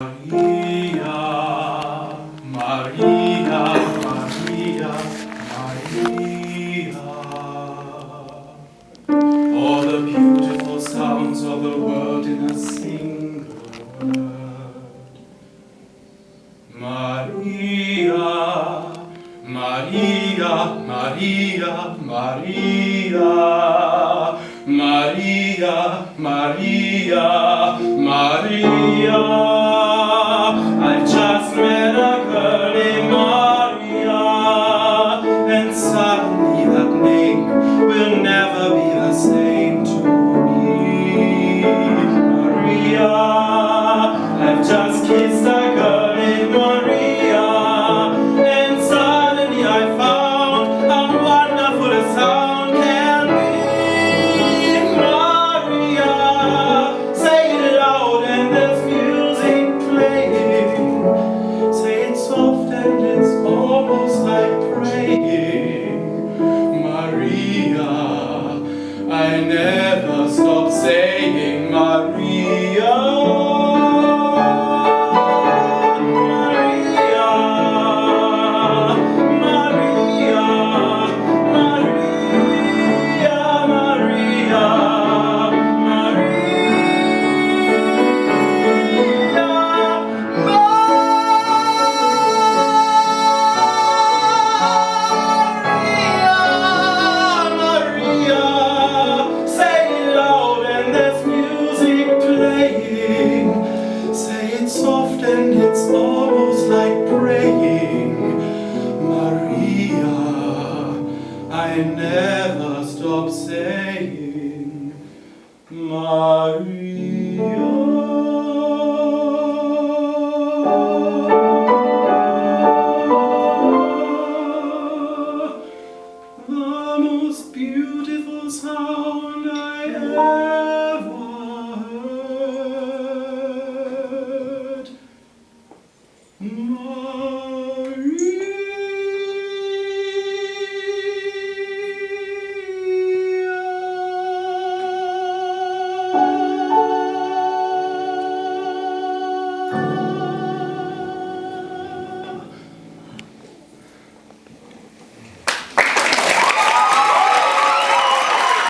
Maria, Maria, Maria, Maria. All the beautiful sounds of the world in a single word. Maria, Maria, Maria, Maria, Maria, Maria, Maria. I just met a girl named Maria, and suddenly that name will never be the same to me. Maria, I've just kissed a girl named Maria, and suddenly I found how wonderful a sound can be. Maria, say it loud and there's music playing. Say it soft and it's almost like praying. Maria, I never stop saying Maria. Say it soft and it's almost like praying. Maria, I never stop saying Maria.